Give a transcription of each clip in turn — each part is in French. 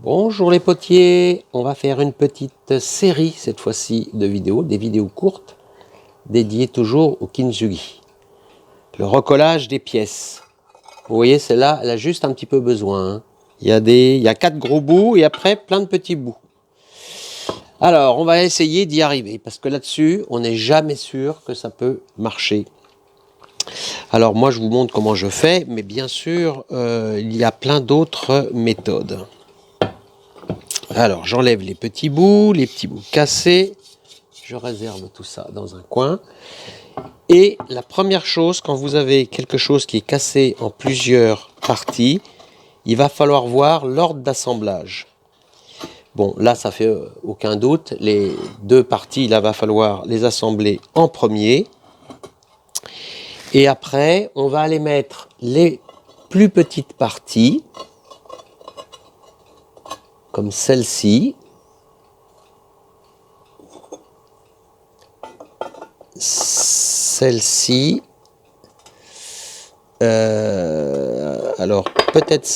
Bonjour les potiers, on va faire une petite série cette fois-ci de vidéos, des vidéos courtes dédiées toujours au kintsugi. Le recollage des pièces. Vous voyez, celle-là, elle a juste un petit peu besoin. Hein. Il y a 4 gros bouts et après plein de petits bouts. Alors, on va essayer d'y arriver parce que là-dessus, on n'est jamais sûr que ça peut marcher. Alors moi, je vous montre comment je fais, mais bien sûr, il y a plein d'autres méthodes. Alors, j'enlève les petits bouts cassés. Je réserve tout ça dans un coin. Et la première chose, quand vous avez quelque chose qui est cassé en plusieurs parties, il va falloir voir l'ordre d'assemblage. Bon, là, ça fait aucun doute. Les deux parties, là, va falloir les assembler en premier. Et après, on va aller mettre les plus petites parties, comme celle-ci. Celle-ci. Alors, peut-être,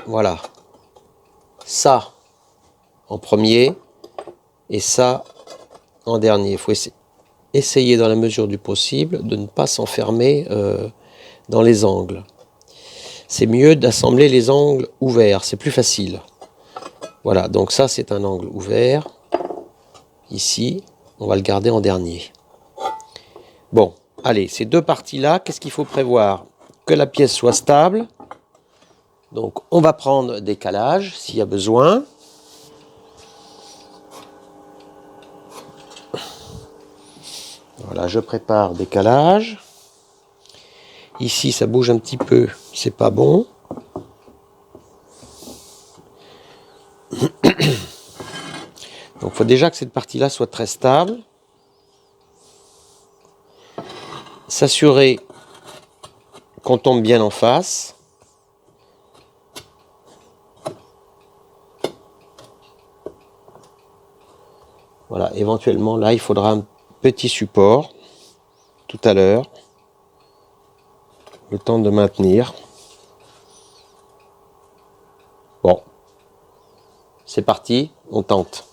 voilà, ça en premier et ça en dernier. Il faut essayer dans la mesure du possible de ne pas s'enfermer dans les angles. C'est mieux d'assembler les angles ouverts, c'est plus facile. Voilà, donc ça c'est un angle ouvert. Ici, on va le garder en dernier. Bon, allez, ces deux parties-là, qu'est-ce qu'il faut prévoir? Que la pièce soit stable. Donc on va prendre des calages s'il y a besoin. Voilà, je prépare des calages. Ici, ça bouge un petit peu, c'est pas bon. Donc il faut déjà que cette partie-là soit très stable. S'assurer qu'on tombe bien en face. Voilà, éventuellement, là, il faudra un petit support tout à l'heure. Le temps de maintenir. Bon, c'est parti, on tente.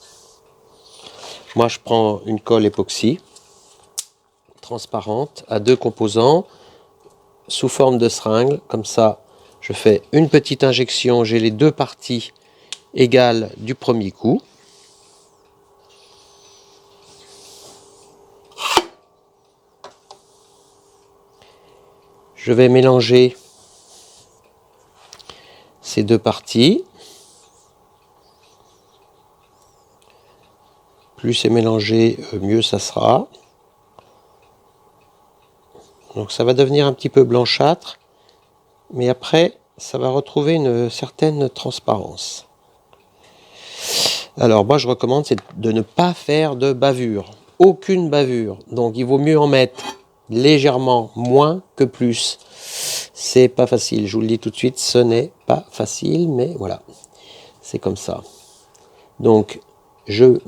Moi, je prends une colle époxy transparente à 2 composants sous forme de seringue. Comme ça, je fais une petite injection. J'ai les deux parties égales du premier coup. Je vais mélanger ces deux parties. Plus c'est mélangé, mieux ça sera. Donc ça va devenir un petit peu blanchâtre, mais après ça va retrouver une certaine transparence. Alors moi je recommande c'est de ne pas faire de bavure, aucune bavure. Donc il vaut mieux en mettre légèrement moins que plus. C'est pas facile, je vous le dis tout de suite, ce n'est pas facile, mais voilà, c'est comme ça. Donc je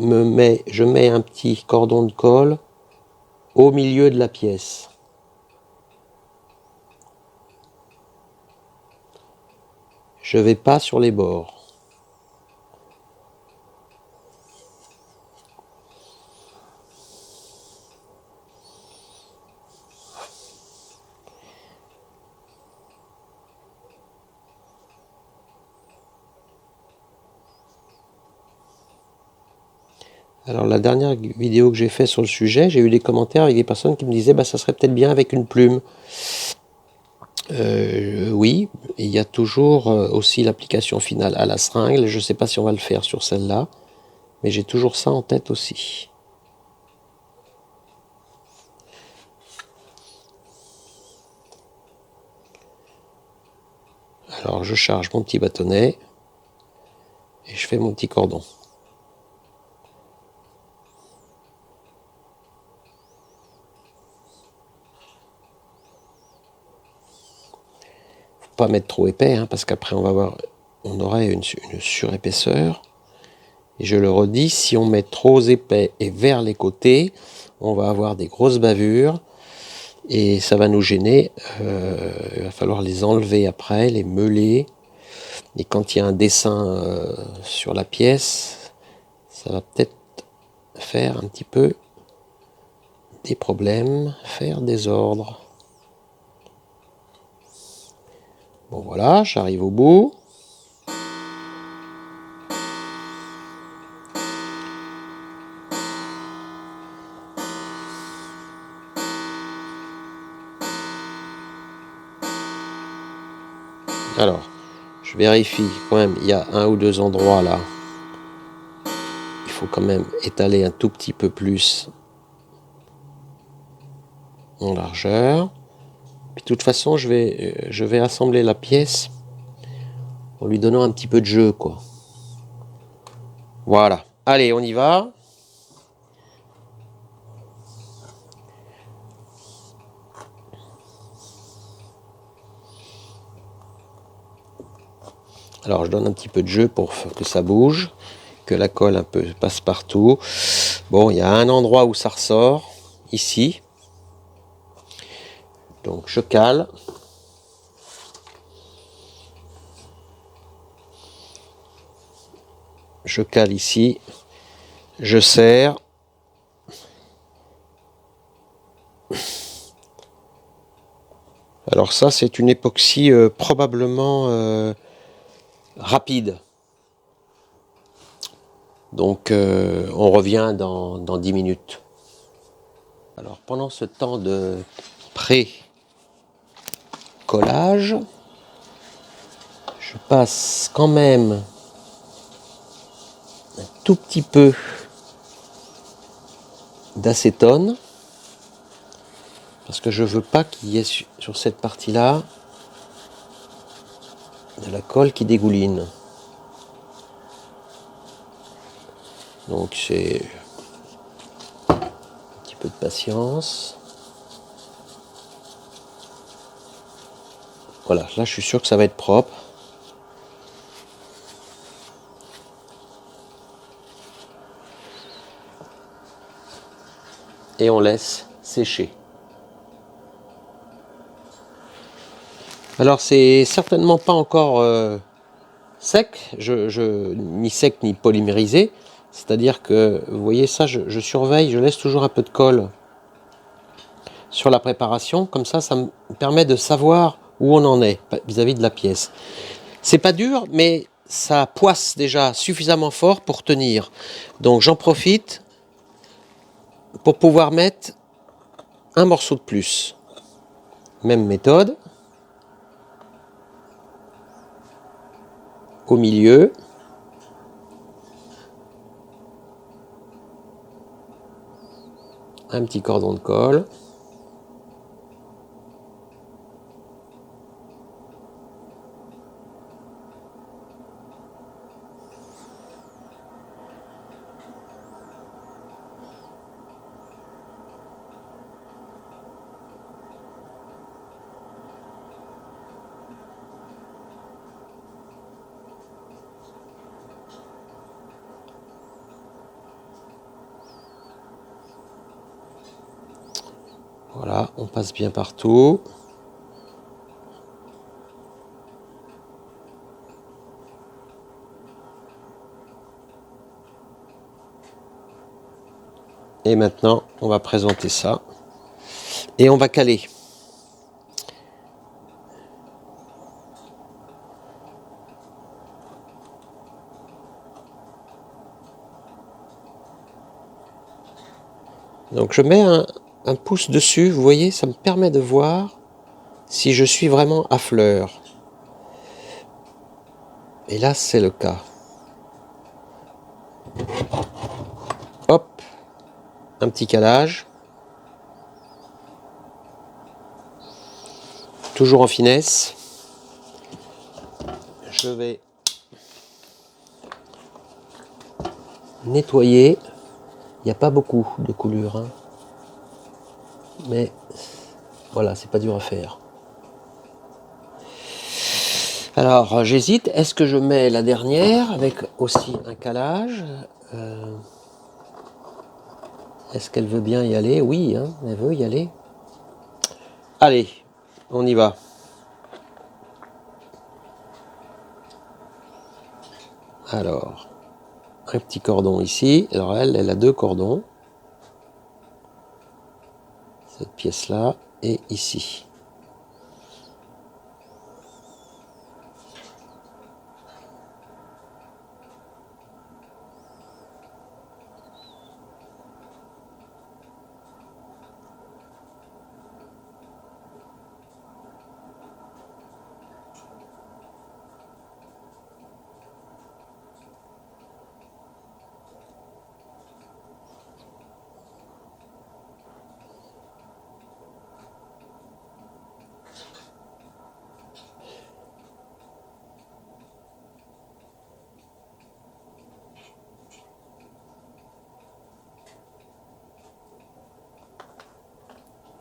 mets un petit cordon de colle au milieu de la pièce. Je ne vais pas sur les bords. Alors la dernière vidéo que j'ai fait sur le sujet, j'ai eu des commentaires avec des personnes qui me disaient bah, ça serait peut-être bien avec une plume. Oui, il y a toujours aussi l'application finale à la seringue. Je ne sais pas si on va le faire sur celle-là, mais j'ai toujours ça en tête aussi. Alors je charge mon petit bâtonnet et je fais mon petit cordon. Pas mettre trop épais hein, parce qu'après on aurait une surépaisseur. Et je le redis, si on met trop épais et vers les côtés, on va avoir des grosses bavures et ça va nous gêner. Il va falloir les enlever après, les meuler. Et quand il y a un dessin sur la pièce, ça va peut-être faire un petit peu des problèmes, faire des ordres. Bon voilà, j'arrive au bout. Alors, je vérifie quand même, il y a un ou deux endroits là. Il faut quand même étaler un tout petit peu plus en largeur. Puis de toute façon, je vais assembler la pièce en lui donnant un petit peu de jeu, quoi. Voilà. Allez, on y va. Alors, je donne un petit peu de jeu pour que ça bouge, que la colle un peu passe partout. Bon, il y a un endroit où ça ressort, ici. Donc, je cale. Je cale ici. Je serre. Alors ça, c'est une époxy probablement rapide. Donc on revient dans 10 minutes. Alors pendant ce temps de pré-collage, je passe quand même un tout petit peu d'acétone. Parce que je veux pas qu'il y ait sur cette partie-là de la colle qui dégouline. Donc c'est un petit peu de patience. Voilà, là je suis sûr que ça va être propre. Et on laisse sécher. Alors c'est certainement pas encore sec, ni sec ni polymérisé. C'est-à-dire que, vous voyez ça, je surveille, je laisse toujours un peu de colle sur la préparation. Comme ça me permet de savoir où on en est vis-à-vis de la pièce. C'est pas dur, mais ça poisse déjà suffisamment fort pour tenir. Donc j'en profite pour pouvoir mettre un morceau de plus. Même méthode. Au milieu. Un petit cordon de colle. Voilà, on passe bien partout. Et maintenant, on va présenter ça. Et on va caler. Donc je mets un pouce dessus, vous voyez, ça me permet de voir si je suis vraiment à fleur. Et là, c'est le cas. Hop, un petit calage. Toujours en finesse. Je vais nettoyer. Il n'y a pas beaucoup de coulure, hein. Mais voilà, c'est pas dur à faire. Alors j'hésite, est-ce que je mets la dernière avec aussi un calage Est-ce qu'elle veut bien y aller? Oui, hein, elle veut y aller. Allez, on y va. Alors, un petit cordon ici. Alors elle a 2 cordons. Cette pièce-là et ici.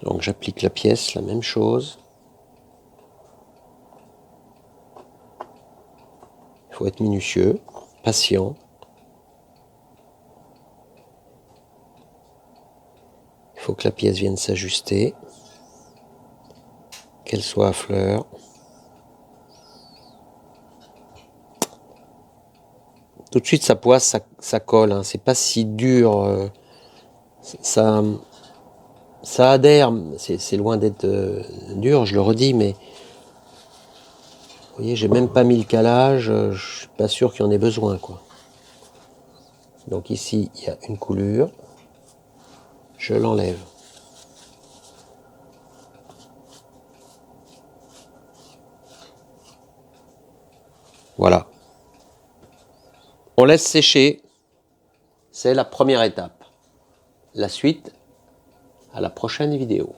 Donc j'applique la pièce, la même chose. Il faut être minutieux, patient. Il faut que la pièce vienne s'ajuster, qu'elle soit à fleur. Tout de suite ça poisse, ça colle, hein. C'est pas si dur, ça adhère, c'est loin d'être dur, je le redis, mais vous voyez, j'ai même pas mis le calage, je suis pas sûr qu'il y en ait besoin, quoi. Donc ici, il y a une coulure, je l'enlève. Voilà. On laisse sécher, c'est la première étape. La suite, à la prochaine vidéo.